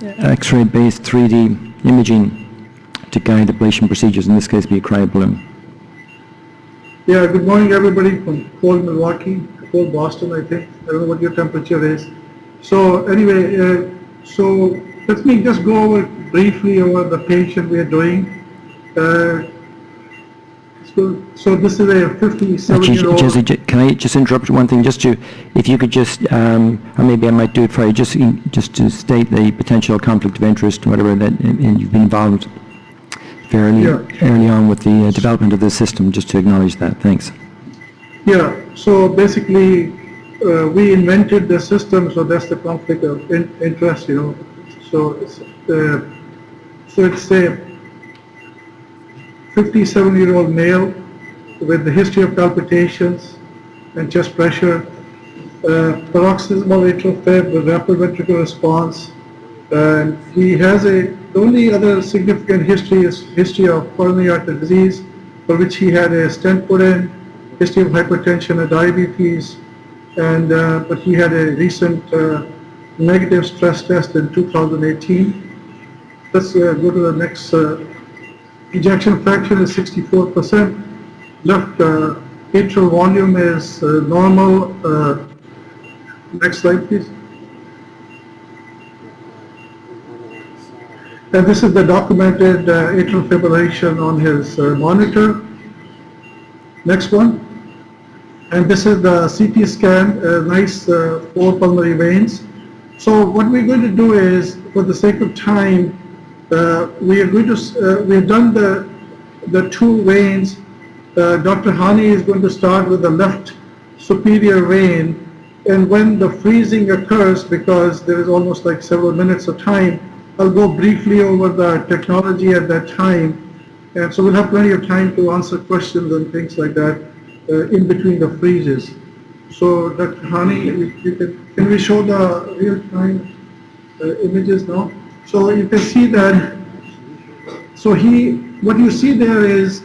X-ray based 3D imaging to guide ablation procedures, in this case be a cryo balloon. Yeah, good morning everybody from cold Milwaukee, cold Boston I think. I don't know what your temperature is. So anyway, so let me just go over briefly over the patient we are doing. So this is a 57-year-old... Jesse, can I just interrupt one thing? Just to, if you could just, or maybe I might do it for you, just to state the potential conflict of interest, whatever that, and you've been involved fairly early on with the development of this system, just to acknowledge that. Thanks. Yeah, so basically we invented the system, so that's the conflict of interest, you know. So it's a 57-year-old male with the history of palpitations and chest pressure, paroxysmal atrial fib with rapid ventricular response. And he has the only other significant history is history of coronary artery disease, for which he had a stent put in, history of hypertension and diabetes, and but he had a recent negative stress test in 2018. Let's go to the next. Ejection fraction is 64%. Left atrial volume is normal. Next slide, please. And this is the documented atrial fibrillation on his monitor. Next one. And this is the CT scan, nice 4 pulmonary veins. So what we're going to do is, for the sake of time, we are going to, we have done the 2 veins. Dr. Hani is going to start with the left superior vein, and when the freezing occurs, because there is almost like several minutes of time, I'll go briefly over the technology at that time, and so we'll have plenty of time to answer questions and things like that in between the freezes. So Dr. Hani, can we show the real-time images now? So you can see that, so what you see there is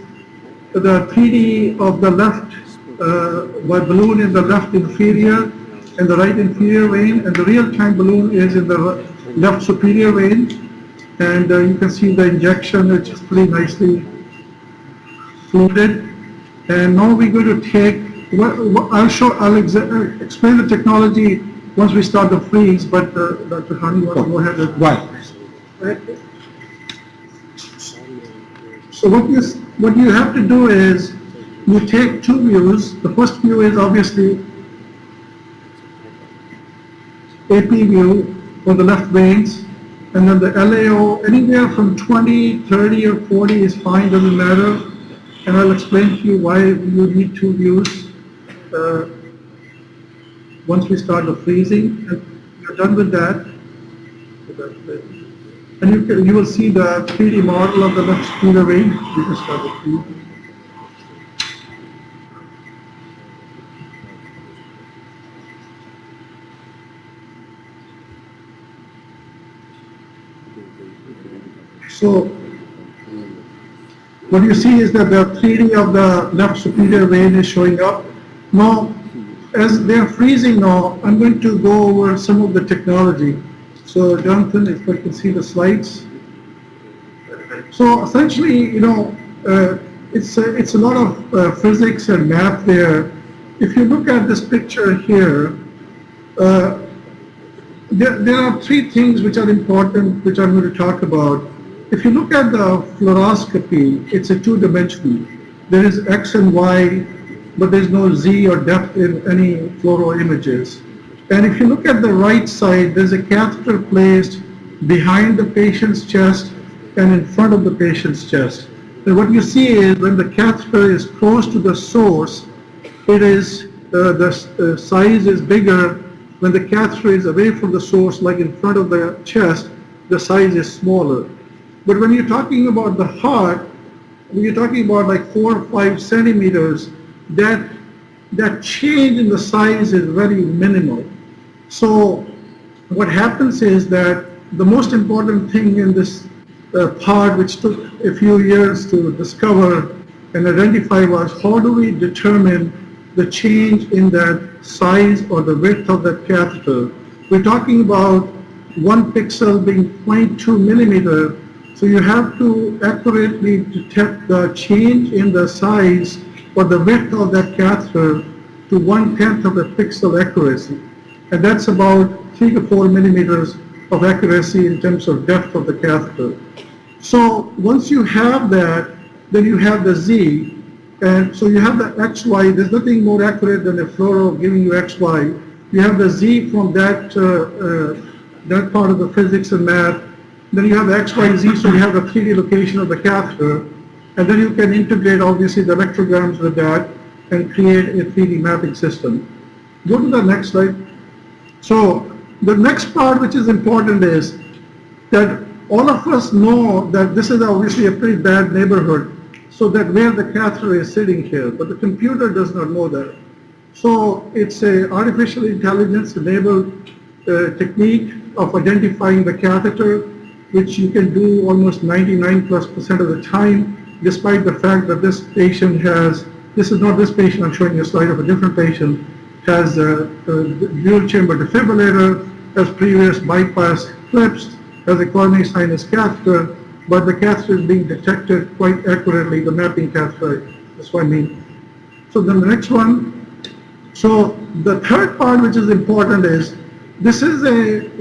the 3D of the left balloon in the left inferior and the right inferior vein, and the real-time balloon is in the left superior vein, and you can see the injection, which is pretty nicely fluted. And now we're going to take, I'll explain the technology once we start the freeze, but Dr. Hani, you want to go ahead and... Right. So what you have to do is you take 2 views. The first view is obviously AP view for the left veins, and then the LAO anywhere from 20, 30 or 40 is fine, doesn't matter. And I'll explain to you why you need 2 views once we start the freezing. And you're done with that. And you will see the 3D model of the left superior vein. You can start the freeze. So what you see is that the 3D of the left superior vein is showing up. Now, as they're freezing now, I'm going to go over some of the technology. So Jonathan, if I can see the slides. So essentially, you know, it's a lot of physics and math there. If you look at this picture here, there are 3 things which are important, which I'm going to talk about. If you look at the fluoroscopy, it's a 2-dimensional. There is X and Y, but there's no Z or depth in any fluoro images. And if you look at the right side, there's a catheter placed behind the patient's chest and in front of the patient's chest. And what you see is when the catheter is close to the source, it is the size is bigger. When the catheter is away from the source, like in front of the chest, the size is smaller. But when you're talking about the heart, when you're talking about like 4 or 5 centimeters, that change in the size is very minimal. So what happens is that the most important thing in this part, which took a few years to discover and identify, was how do we determine the change in that size or the width of that catheter. We're talking about one pixel being 0.2 millimeter. So you have to accurately detect the change in the size or the width of that catheter to 1/10 of a pixel accuracy. And that's about 3 to 4 millimeters of accuracy in terms of depth of the catheter. So once you have that, then you have the Z. And so you have the XY. There's nothing more accurate than a fluoro giving you XY. You have the Z from that that part of the physics and math. Then you have the XYZ, so you have the 3D location of the catheter. And then you can integrate, obviously, the electrograms with that and create a 3D mapping system. Go to the next slide. So the next part which is important is that all of us know that this is obviously a pretty bad neighborhood, so that where the catheter is sitting here, but the computer does not know that. So it's a artificial intelligence enabled technique of identifying the catheter, which you can do almost 99+% of the time, despite the fact that this patient has, this is not this patient, I'm showing you a slide of a different patient, has a dual chamber defibrillator, has previous bypass clips, has a coronary sinus catheter, but the catheter is being detected quite accurately, the mapping catheter, that's what I mean. So then the next one. So the third part which is important is, this is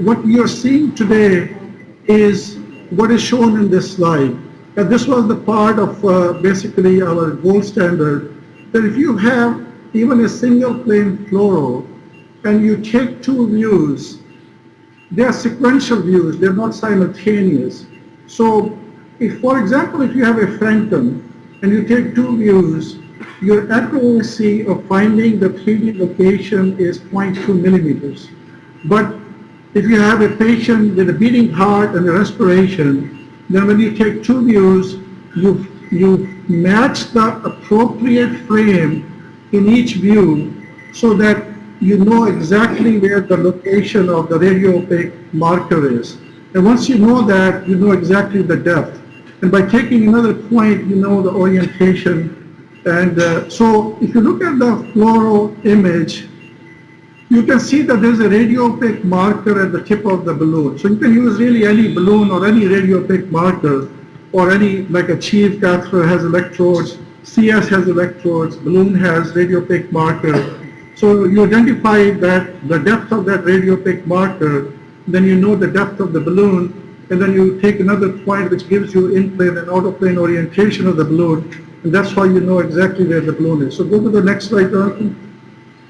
what we are seeing today is what is shown in this slide. And this was the part of basically our gold standard, that if you have even a single plane fluoro and you take two views, they are sequential views, they're not simultaneous. So if, for example, if you have a phantom and you take two views, your accuracy of finding the 3D location is 0.2 millimeters. But if you have a patient with a beating heart and a respiration, then when you take two views, you match the appropriate frame in each view so that you know exactly where the location of the radio-opaque marker is. And once you know that, you know exactly the depth. And by taking another point, you know the orientation. And so if you look at the fluoro image, you can see that there's a radio-opaque marker at the tip of the balloon. So you can use really any balloon or any radio-opaque marker, or any, like a Chief catheter has electrodes, CS has electrodes, balloon has radio-opaque marker. So you identify that the depth of that radio-opaque marker, then you know the depth of the balloon, and then you take another point which gives you in-plane and out-of-plane orientation of the balloon, and that's how you know exactly where the balloon is. So go to the next slide, Jonathan.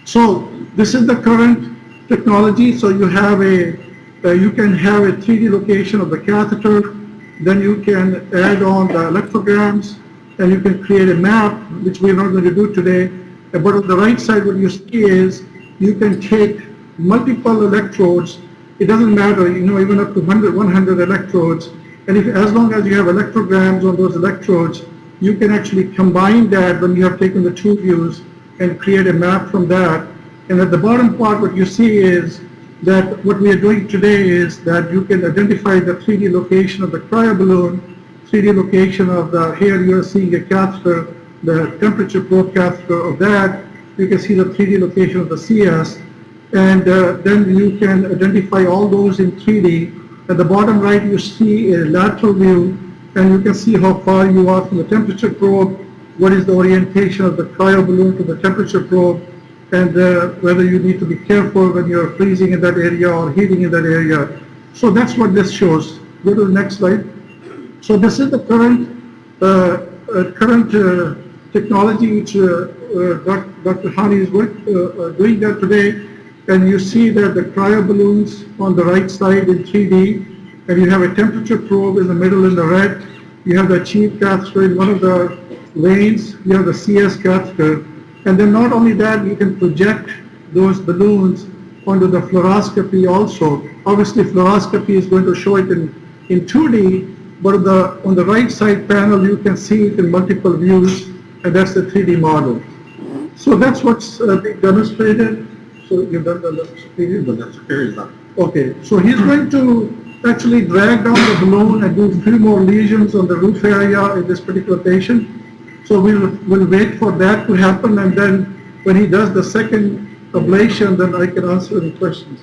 So this is the current technology. So you have you can have a 3D location of the catheter, then you can add on the electrograms, and you can create a map, which we're not going to do today. But on the right side, what you see is you can take multiple electrodes. It doesn't matter, you know, even up to 100 electrodes. And as long as you have electrograms on those electrodes, you can actually combine that when you have taken the two views and create a map from that. And at the bottom part, what you see is that what we are doing today is that you can identify the 3D location of the cryoballoon, 3D location of the, here you are seeing a catheter, the temperature probe catheter of that. You can see the 3D location of the CS. And then you can identify all those in 3D. At the bottom right, you see a lateral view, and you can see how far you are from the temperature probe, what is the orientation of the cryoballoon to the temperature probe, and whether you need to be careful when you're freezing in that area or heating in that area. So that's what this shows. Go to the next slide. So this is the current technology which Dr. Hani is doing that today. And you see that the cryoballoons on the right side in 3D, and you have a temperature probe in the middle in the red. You have the Chief catheter in one of the lanes. You have the CS catheter. And then not only that, you can project those balloons onto the fluoroscopy also. Obviously, fluoroscopy is going to show it in 2D, but on the right side panel, you can see it in multiple views, and that's the 3D model. So that's what's being demonstrated. So you've done the superior, but that's superior done. Okay, so he's going to actually drag down the balloon and do 3 more lesions on the roof area in this particular patient. So we'll wait for that to happen, and then when he does the second ablation, then I can answer any questions.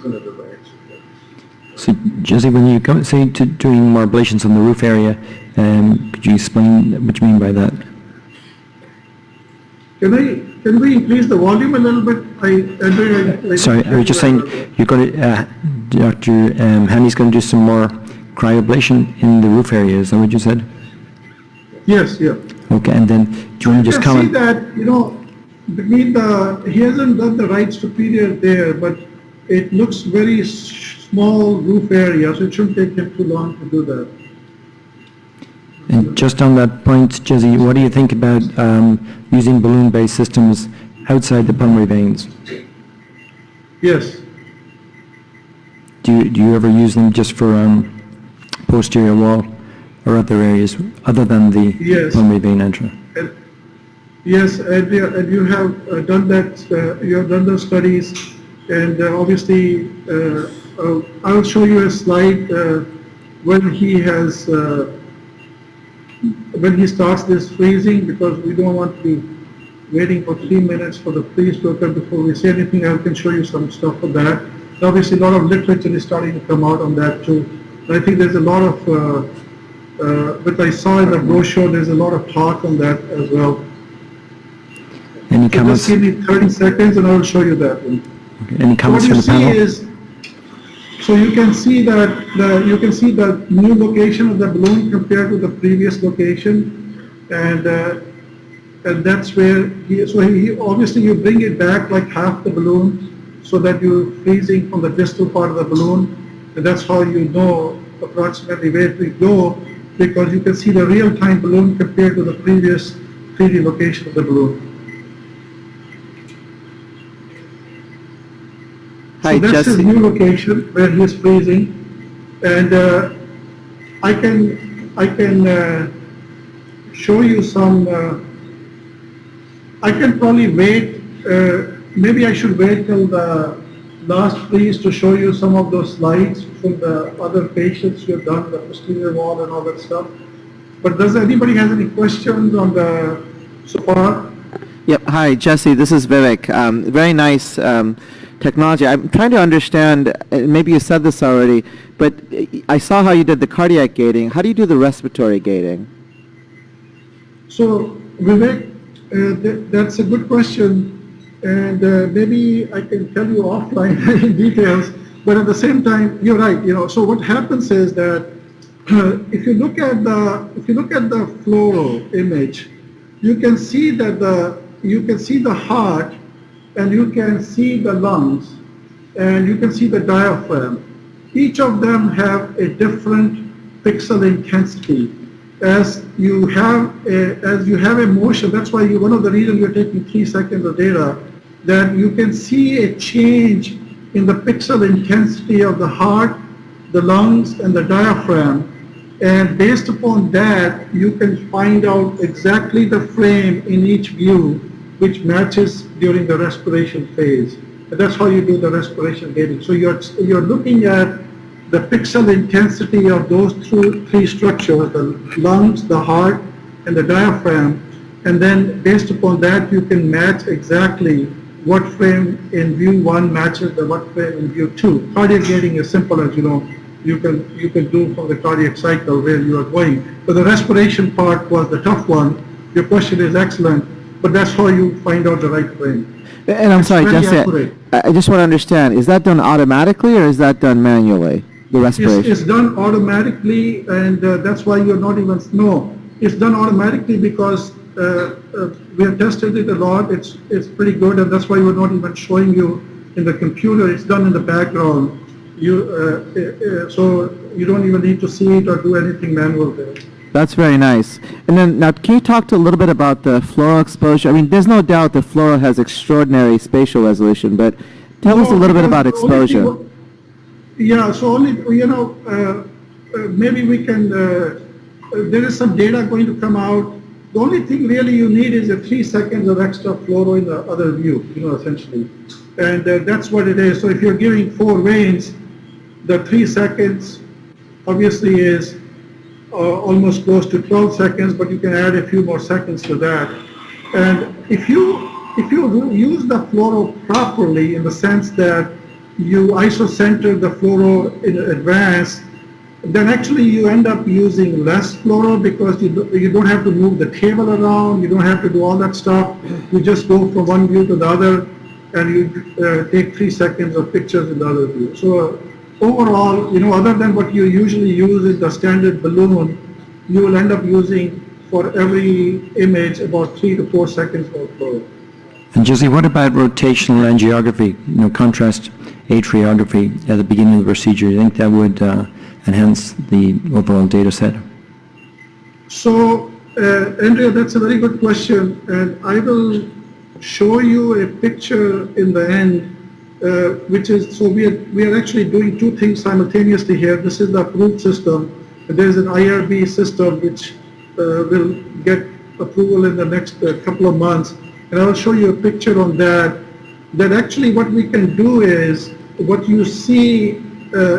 So, Jesse, when you go, say, to doing more ablations on the roof area, could you explain what you mean by that? Can we increase the volume a little bit? Sorry, I was just saying, you're going to, Dr. Haney's going to do some more cryoablation in the roof area, is that what you said? Yes, yeah. Okay, and then, do you want to just comment? You can see that, you know, he hasn't done the right superior there, but it looks very small roof area, so it shouldn't take him too long to do that. And just on that point, Jesse, what do you think about using balloon-based systems outside the pulmonary veins? Yes. Do you ever use them just for posterior wall or other areas other than the pulmonary vein entry? Yes, and you have done that. You have done those studies, and obviously, I will show you a slide when he has. When he starts this freezing, because we don't want to be waiting for 3 minutes for the freeze to occur before we say anything. I can show you some stuff for that. Obviously, a lot of literature is starting to come out on that too. I think there's a lot of, but I saw in the brochure, there's a lot of talk on that as well. Any comments? So just give me 30 seconds and I will show you that one. Okay. Any comments from the panel? So you can see that the new location of the balloon compared to the previous location, and that's where he obviously you bring it back like half the balloon, so that you're freezing from the distal part of the balloon, and that's how you know approximately where to go, because you can see the real-time balloon compared to the previous 3D location of the balloon. Hi, so that's Jesse. his new location where he is freezing, and I can show you some. I can probably wait. Maybe I should wait till the last freeze to show you some of those slides from the other patients who have done the posterior wall and all that stuff. But does anybody have any questions on the so far? Yep. Hi, Jesse. This is Vivek. Very nice technology. I'm trying to understand, maybe you said this already, but I saw how you did the cardiac gating. How do you do the respiratory gating? So, Vivek, that's a good question, and maybe I can tell you offline in details, but at the same time, you're right, you know, so what happens is that if you look at the fluoro image, you can see that the heart, and you can see the lungs, and you can see the diaphragm. Each of them have a different pixel intensity. As you have a motion, that's why one of the reasons you're taking 3 seconds of data, that you can see a change in the pixel intensity of the heart, the lungs, and the diaphragm. And based upon that, you can find out exactly the frame in each view which matches during the respiration phase. And that's how you do the respiration gating. So you're looking at the pixel intensity of those three structures, the lungs, the heart, and the diaphragm, and then based upon that you can match exactly what frame in view 1 matches the what frame in view 2. Cardiac gating is simple, as you know. You can do from the cardiac cycle where you are going. But the respiration part was the tough one. Your question is excellent, but that's how you find out the right frame. And I'm sorry, Jesse, I just want to understand, is that done automatically or is that done manually, the respiration? It's done automatically, and that's why you're not even, no, it's done automatically because we have tested it a lot. It's pretty good, and that's why we're not even showing you in the computer. It's done in the background. So you don't even need to see it or do anything manual there. That's very nice. And then now, can you talk to a little bit about the fluoro exposure? I mean, there's no doubt that fluoro has extraordinary spatial resolution, but tell us a little bit about exposure. Yeah, so only, you know, maybe we can, there is some data going to come out. The only thing really you need is a 3 seconds of extra fluoro in the other view, you know, essentially. And that's what it is. So if you're giving 4 veins, the 3 seconds obviously is almost close to 12 seconds, but you can add a few more seconds to that. And if you use the fluoro properly, in the sense that you isocenter the fluoro in advance, then actually you end up using less fluoro because you don't have to move the table around, you don't have to do all that stuff. You just go from one view to the other and you take 3 seconds of pictures in the other view. So overall, other than what you usually use in the standard balloon, you will end up using for every image about 3 to 4 seconds of fluoro. And Jesse, what about rotational angiography, contrast atriography at the beginning of the procedure? Do you think that would enhance the overall data set? So, Andrea, that's a very good question, and I will show you a picture in the end, which is, so we are actually doing two things simultaneously here. This is the approved system, and there's an IRB system which will get approval in the next couple of months, and I will show you a picture on that. That actually what we can do is, what you see,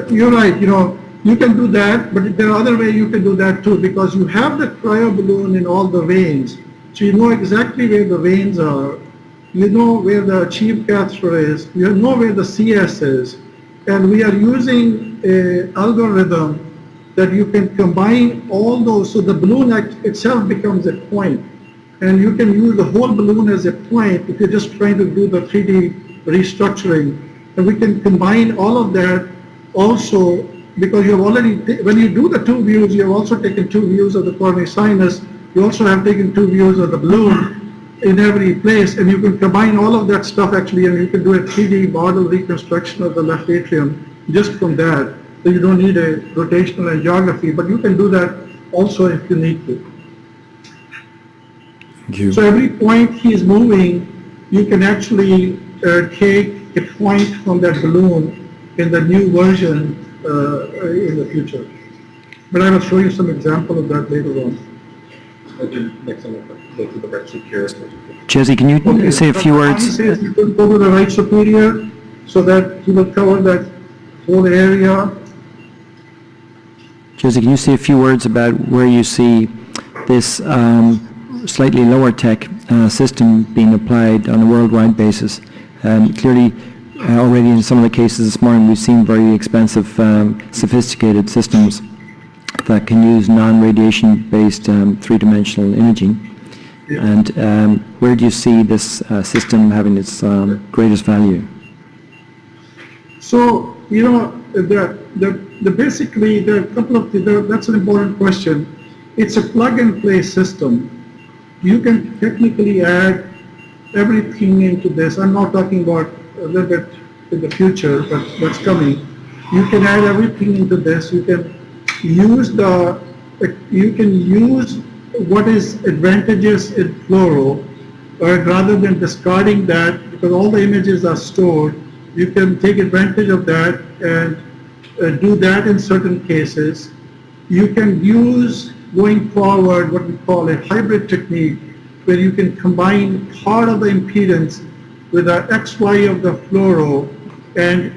you're right, you can do that, but there are other ways you can do that too, because you have the cryo balloon in all the veins. So you know exactly where the veins are, you know where the achieved catheter is, you know where the CS is, and we are using an algorithm that you can combine all those, so the balloon itself becomes a point. And you can use the whole balloon as a point if you're just trying to do the 3D restructuring. And we can combine all of that also, because you have already, when you do the two views, you have also taken two views of the coronary sinus, you also have taken two views of the balloon in every place, and you can combine all of that stuff actually, and you can do a 3D model reconstruction of the left atrium just from that. So you don't need a rotational angiography, but you can do that also if you need to. Thank you. So every point he is moving, you can actually take a point from that balloon in the new version in the future. But I will show you some example of that later on. Next time, go to the right superior. Jesse, can you say a few He words? says you can go to the right superior so that he will cover that whole area. Jesse, can you say a few words about where you see this slightly lower tech system being applied on a worldwide basis? Clearly, already in some of the cases this morning, we've seen very expensive, sophisticated systems that can use non-radiation based three-dimensional imaging. Yeah. And where do you see this system having its greatest value? So, basically, there are a couple of things. That's an important question. It's a plug-and-play system. You can technically add everything into this. I'm not talking about a little bit in the future, but that's coming. You can add everything into this. You can use what is advantageous in fluoro, rather than discarding that, because all the images are stored. You can take advantage of that and do that in certain cases. You can use, going forward, what we call a hybrid technique, where you can combine part of the impedance with the XY of the fluoro and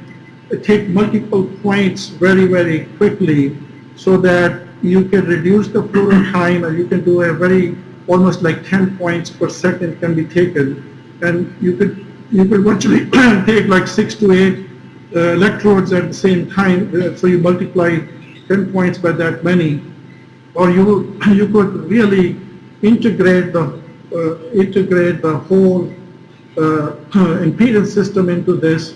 take multiple points very, very quickly, so that you can reduce the fluoro time, and you can do a very, almost like 10 points per second can be taken. And you could virtually take like 6 to 8 electrodes at the same time, so you multiply 10 points by that many. Or you could really integrate the whole impedance system into this,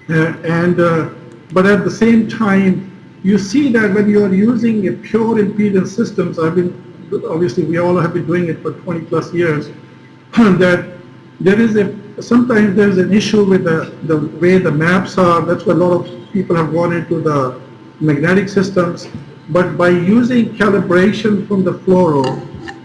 but at the same time, you see that when you are using a pure impedance systems, obviously we all have been doing it for 20 plus years, that sometimes there's an issue with the way the maps are. That's why a lot of people have gone into the magnetic systems. But by using calibration from the fluoro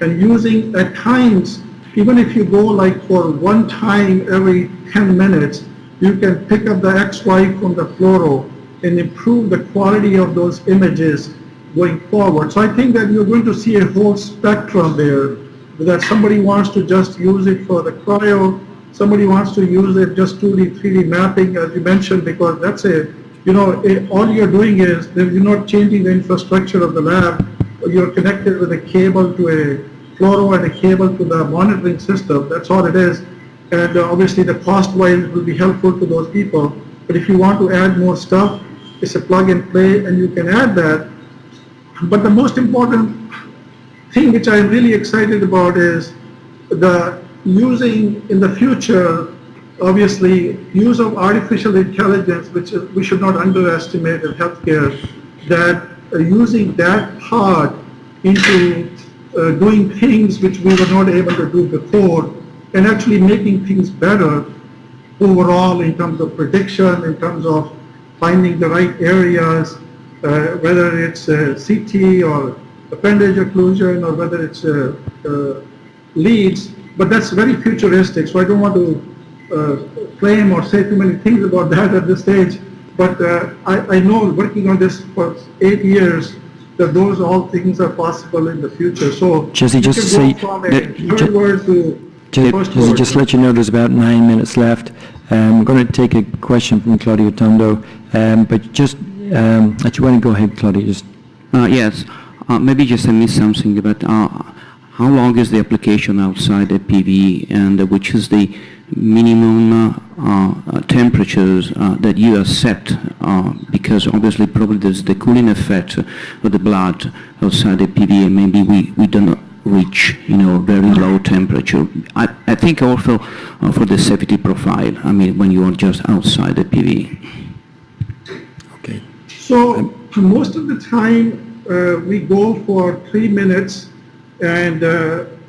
and using, at times, even if you go like for one time every 10 minutes, you can pick up the XY from the fluoro and improve the quality of those images going forward. So I think that you're going to see a whole spectrum there, that somebody wants to just use it for the cryo, somebody wants to use it just 2D, 3D mapping, as you mentioned, because that's all you're doing is, you're not changing the infrastructure of the lab. You're connected with a cable to a fluoro and a cable to the monitoring system. That's all it is. And obviously the cost-wise will be helpful to those people. But if you want to add more stuff, it's a plug and play, and you can add that. But the most important thing which I'm really excited about is the using in the future, obviously, use of artificial intelligence, which we should not underestimate in healthcare, that using that part into doing things which we were not able to do before, and actually making things better overall in terms of prediction, in terms of finding the right areas, whether it's CT or appendage occlusion or whether it's leads, but that's very futuristic, so I don't want to claim or say too many things about that at this stage, but I know working on this for 8 years that those all things are possible in the future. So Jesse, just to say, from a third word to first Jesse, word. just to let you know, there's about 9 minutes left. I'm going to take a question from Claudia Tondo, but just, if you want to go ahead, Claudia, just. Yes, maybe just I missed something, but how long is the application outside the PV, and which is the minimum temperatures that you have set, because obviously probably there's the cooling effect of the blood outside the PV, and maybe we don't reach, very low temperature. I think also for the safety profile, I mean, when you are just outside the PV. Okay. So most of the time we go for 3 minutes, and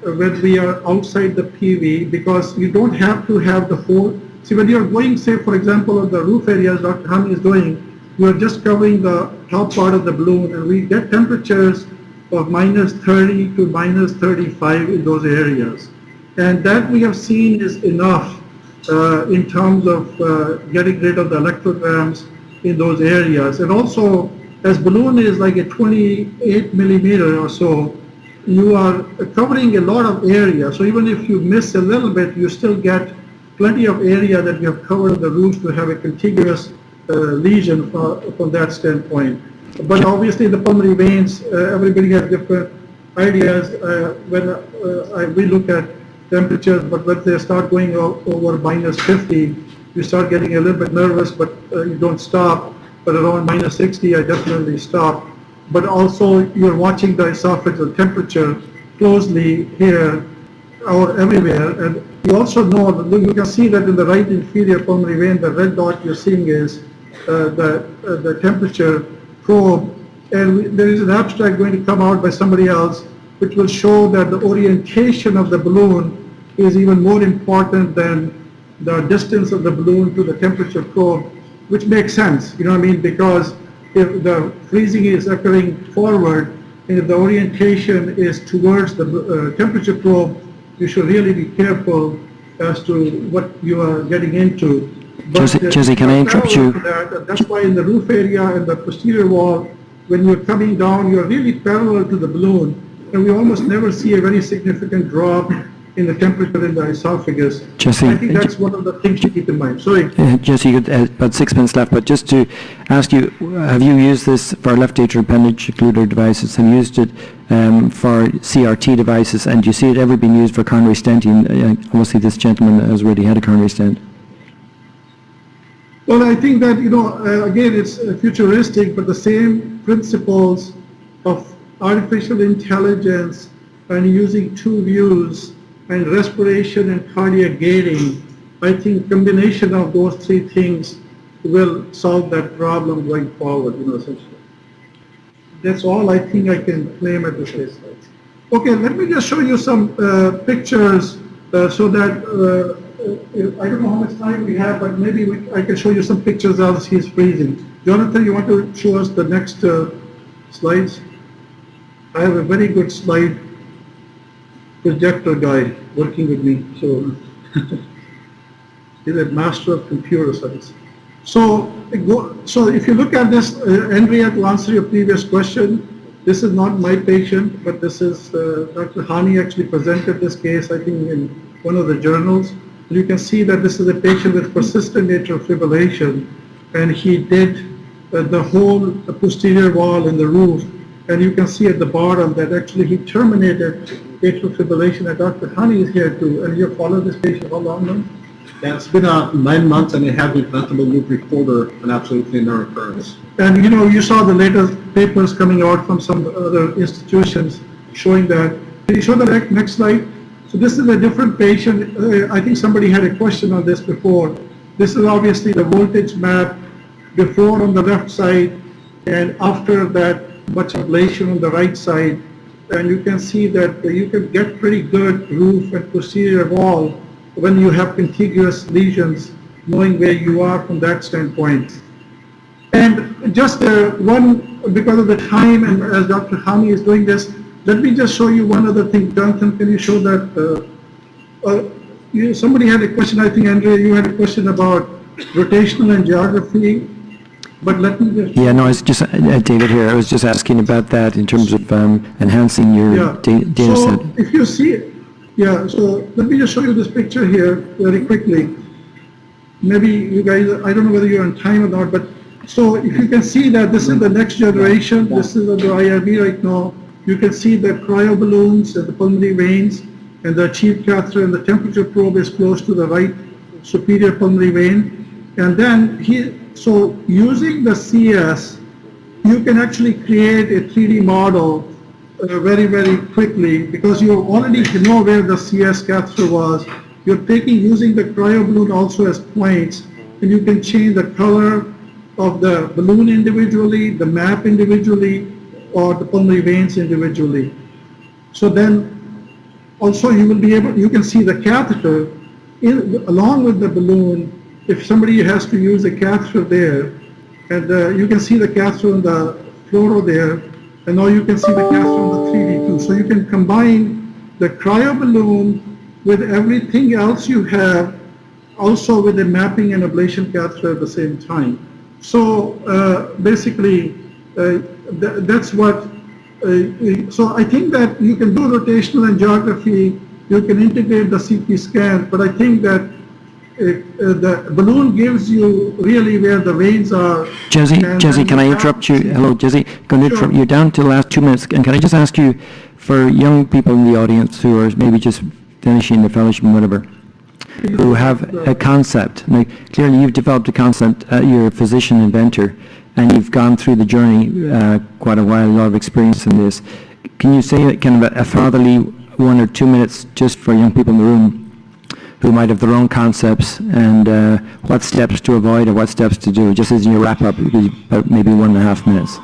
when we are outside the PV, because you don't have to have the whole. See, when you're going, say, for example, on the roof areas Dr. Hani is doing, you're just covering the top part of the balloon, and we get temperatures of -30 to -35 in those areas. And that we have seen is enough in terms of getting rid of the electrograms in those areas. And also, as balloon is like a 28 millimeter or so, you are covering a lot of area. So even if you miss a little bit, you still get plenty of area that you have covered on the roof to have a contiguous lesion from that standpoint. But obviously the pulmonary veins, everybody has different ideas when we look at temperatures, but when they start going over -50, you start getting a little bit nervous, but you don't stop. But around -60, I definitely stop. But also you're watching the esophageal temperature closely here or everywhere. And you also know, you can see that in the right inferior pulmonary vein, the red dot you're seeing is the temperature probe. And there is an abstract going to come out by somebody else which will show that the orientation of the balloon is even more important than the distance of the balloon to the temperature probe, which makes sense, you know what I mean? Because if the freezing is occurring forward and if the orientation is towards the temperature probe, you should really be careful as to what you are getting into. Jesse, can I interrupt you? That's why in the roof area and the posterior wall, when you're coming down, you're really parallel to the balloon, and we almost never see a very significant drop in the temperature in the esophagus. Jesse, I think that's one of the things to keep in mind. Sorry. Jesse, you got about 6 minutes left, but just to ask you, have you used this for left atrial appendage occluder devices? Have you used it for CRT devices? And do you see it ever being used for coronary stenting? Obviously, this gentleman has already had a coronary stent. Well, I think that, again, it's futuristic, but the same principles of artificial intelligence and using two views and respiration and cardiac gating, I think combination of those three things will solve that problem going forward, essentially. That's all I think I can claim at this stage. Okay, let me just show you some pictures so that I don't know how much time we have, but maybe I can show you some pictures as he's freezing. Jonathan, you want to show us the next slides? I have a very good slide projector guy working with me, so he's a master of computer science. So if you look at this, Andrea, to answer your previous question, this is not my patient, but this is Dr. Hani actually presented this case, I think, in one of the journals. You can see that this is a patient with persistent atrial fibrillation, and he did the whole posterior wall and the roof, and you can see at the bottom that actually he terminated atrial fibrillation, and Dr. Hani is here too, and you followed this patient how long now? Yeah, it's been 9 months and it had the implantable loop recorder, and absolutely no recurrence. And you saw the latest papers coming out from some other institutions showing that. Can you show the next slide? So this is a different patient. I think somebody had a question on this before. This is obviously the voltage map before on the left side and after that much ablation on the right side. And you can see that you can get pretty good roof and posterior wall when you have contiguous lesions, knowing where you are from that standpoint. And just one, because of the time, and as Dr. Hani is doing this, let me just show you one other thing. Jonathan, can you show that? Somebody had a question, I think, Andrea, you had a question about rotational and geography, but let me just... Yeah, no, it's just, David here, I was just asking about that in terms of enhancing your data set. So if you see, so let me just show you this picture here very quickly. Maybe you guys, I don't know whether you're on time or not, but so if you can see that this is the next generation, this is the IRB right now, you can see the cryo balloons and the pulmonary veins and the achieved catheter, and the temperature probe is close to the right superior pulmonary vein. And then so using the CS, you can actually create a 3D model very, very quickly, because you already know where the CS catheter was. You're using the cryo balloon also as points, and you can change the color of the balloon individually, the map individually, or the pulmonary veins individually. So then also you will be able, you can see the catheter along with the balloon. If somebody has to use a catheter there, and you can see the catheter on the fluoro there, and now you can see the catheter on the 3D too. So you can combine the cryo balloon with everything else you have, also with a mapping and ablation catheter at the same time. So basically, that's what, so I think that you can do rotational angiography, you can integrate the CT scan, but I think that the balloon gives you really where the veins are. Jesse, can I interrupt you? Hello, Jesse. Going to interrupt you down to the last 2 minutes. And can I just ask you, for young people in the audience who are maybe just finishing their fellowship and whatever, who have a concept. Now, clearly you've developed a concept, you're a physician inventor, and you've gone through the journey quite a while, a lot of experience in this. Can you say kind of a fatherly 1 or 2 minutes just for young people in the room who might have their own concepts, and what steps to avoid or what steps to do, just as you wrap up, about maybe 1.5 minutes?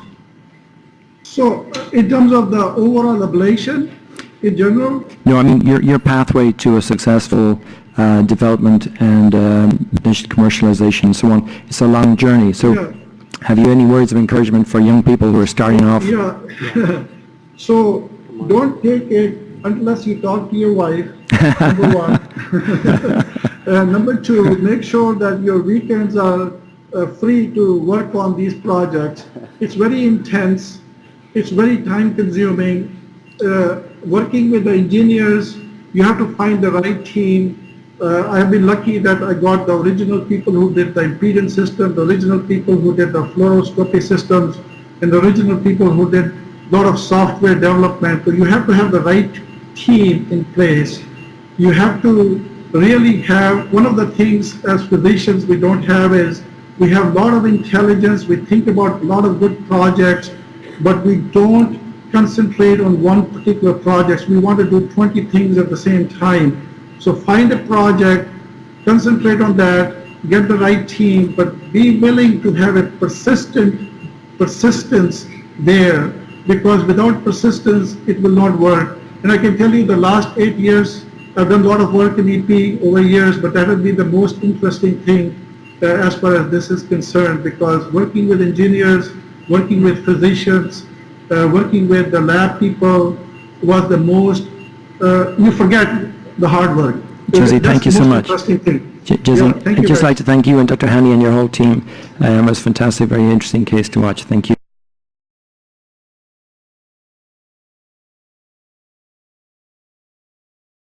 So in terms of the overall ablation in general? No, I mean your pathway to a successful development and commercialization and so on. It's a long journey. So have you any words of encouragement for young people who are starting off? Yeah. So don't take it unless you talk to your wife, number one. Number two, make sure that your weekends are free to work on these projects. It's very intense. It's very time consuming. Working with the engineers, you have to find the right team. I have been lucky that I got the original people who did the impedance system, the original people who did the fluoroscopy systems, and the original people who did a lot of software development. So you have to have the right team in place. You have to really have, one of the things as physicians we don't have is, we have a lot of intelligence, we think about a lot of good projects, but we don't concentrate on one particular project. We want to do 20 things at the same time. So find a project, concentrate on that, get the right team, but be willing to have a persistence there, because without persistence, it will not work. And I can tell you the last 8 years, I've done a lot of work in EP over years, but that will be the most interesting thing as far as this is concerned, because working with engineers, working with physicians, working with the lab people was the most, you forget the hard work. Jesse, thank you so much. Interesting thing. Jesse, I'd just like to thank you and Dr. Hani and your whole team. It was a fantastic, very interesting case to watch. Thank you.